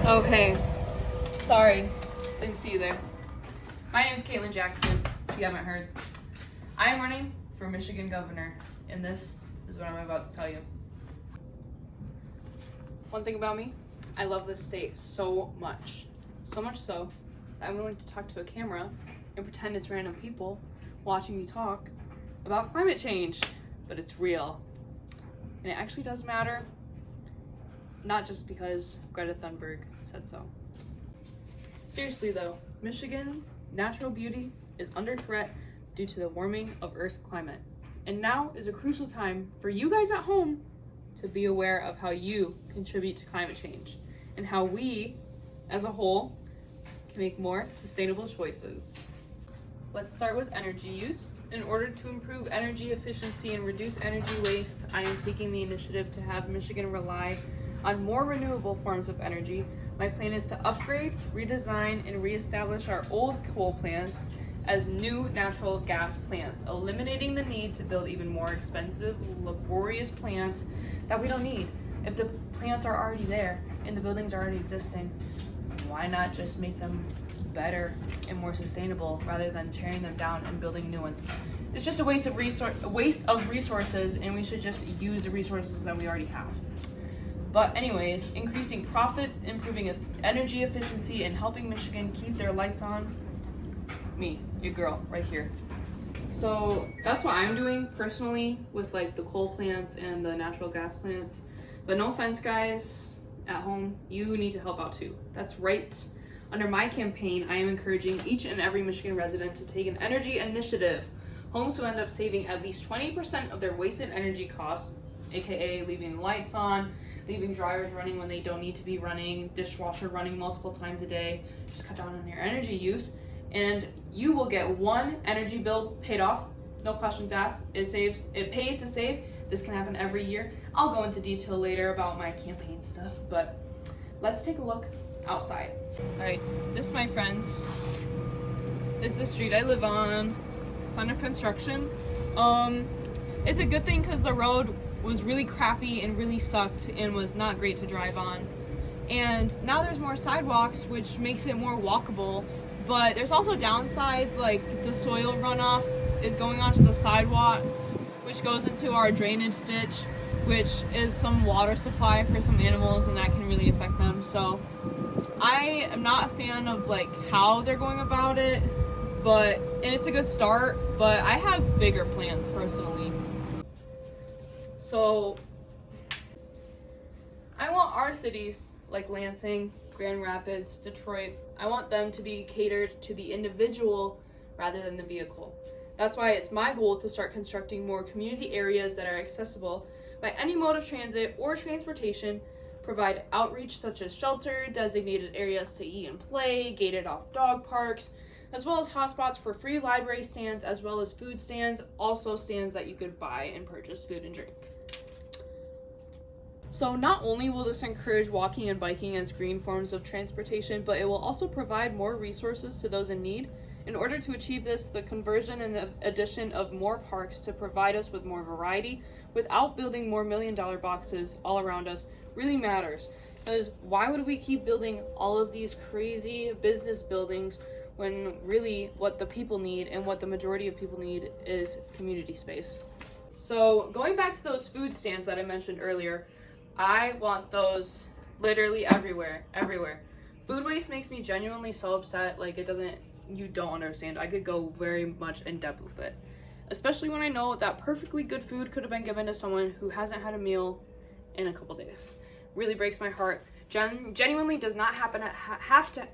Oh, hey. Sorry. Didn't see you there. My name is Caitlin Jackson, if you haven't heard. I am running for Michigan governor, and this is what I'm about to tell you. One thing about me, I love this state so much. So much so that I'm willing to talk to a camera and pretend it's random people watching me talk about climate change. But it's real. And it actually does matter. Not just because Greta Thunberg said so. Seriously though, Michigan natural beauty is under threat due to the warming of Earth's climate. And now is a crucial time for you guys at home to be aware of how you contribute to climate change and how we, as a whole, can make more sustainable choices. Let's start with energy use. In order to improve energy efficiency and reduce energy waste, I am taking the initiative to have Michigan rely on more renewable forms of energy. My plan is to upgrade, redesign, and reestablish our old coal plants as new natural gas plants, eliminating the need to build even more expensive, laborious plants that we don't need. If the plants are already there and the buildings are already existing, why not just make them better and more sustainable rather than tearing them down and building new ones? It's just a waste of resources, and we should just use the resources that we already have. But anyways, increasing profits, improving energy efficiency, and helping Michigan keep their lights on. Me, your girl, right here. So that's what I'm doing personally with like the coal plants and the natural gas plants. But no offense, guys at home, you need to help out too. That's right. Under my campaign, I am encouraging each and every Michigan resident to take an energy initiative. Homes who end up saving at least 20% of their wasted energy costs, aka leaving the lights on, leaving dryers running when they don't need to be running, dishwasher running multiple times a day, just cut down on your energy use, and you will get one energy bill paid off, no questions asked. It pays to save. This can happen every year. I'll go into detail later about my campaign stuff, but let's take a look outside. All right, this, my friends, is the street I live on. It's under construction. It's a good thing because the road was really crappy and really sucked and was not great to drive on. And now there's more sidewalks, which makes it more walkable, but there's also downsides, like the soil runoff is going onto the sidewalks, which goes into our drainage ditch, which is some water supply for some animals, and that can really affect them. So I am not a fan of like how they're going about it, and it's a good start, but I have bigger plans personally. So I want our cities like Lansing, Grand Rapids, Detroit, I want them to be catered to the individual rather than the vehicle. That's why it's my goal to start constructing more community areas that are accessible by any mode of transit or transportation, provide outreach such as shelter, designated areas to eat and play, gated off dog parks, as well as hotspots for free library stands, as well as food stands, also stands that you could buy and purchase food and drink. So not only will this encourage walking and biking as green forms of transportation, but it will also provide more resources to those in need. In order to achieve this, the conversion and addition of more parks to provide us with more variety without building more million-dollar boxes all around us really matters. Because why would we keep building all of these crazy business buildings when really what the people need and what the majority of people need is community space? So going back to those food stands that I mentioned earlier, I want those literally everywhere. Food waste makes me genuinely so upset, like you don't understand. I could go very much in depth with it. Especially when I know that perfectly good food could have been given to someone who hasn't had a meal in a couple days. Really breaks my heart. Genuinely does not have to.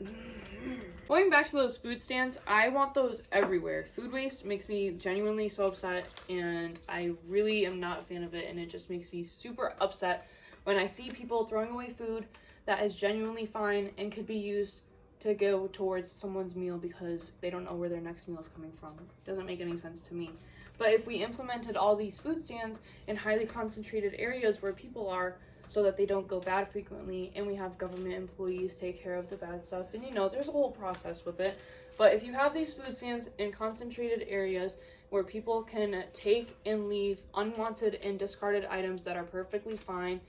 Going back to those food stands, I want those everywhere. Food waste makes me genuinely so upset, and I really am not a fan of it, and it just makes me super upset when I see people throwing away food that is genuinely fine and could be used to go towards someone's meal because they don't know where their next meal is coming from. It doesn't make any sense to me. But if we implemented all these food stands in highly concentrated areas where people are, so that they don't go bad frequently, and we have government employees take care of the bad stuff, and there's a whole process with it. But if you have these food stands in concentrated areas where people can take and leave unwanted and discarded items that are perfectly fine,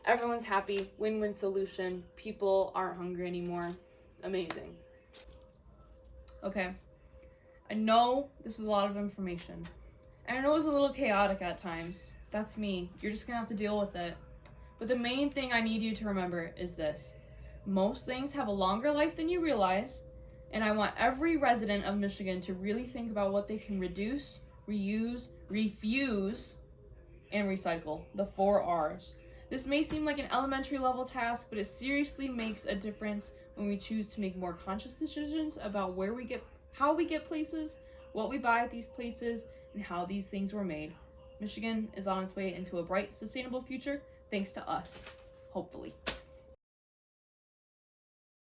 Everyone's happy. Win-win solution. People aren't hungry anymore. Amazing. Okay. I know this is a lot of information. And I know it's a little chaotic at times. That's me. You're just gonna have to deal with it. But the main thing I need you to remember is this. Most things have a longer life than you realize, and I want every resident of Michigan to really think about what they can reduce, reuse, refuse, and recycle. The 4 R's. This may seem like an elementary level task, but it seriously makes a difference when we choose to make more conscious decisions about how we get places, what we buy at these places, and how these things were made. Michigan is on its way into a bright, sustainable future thanks to us, hopefully.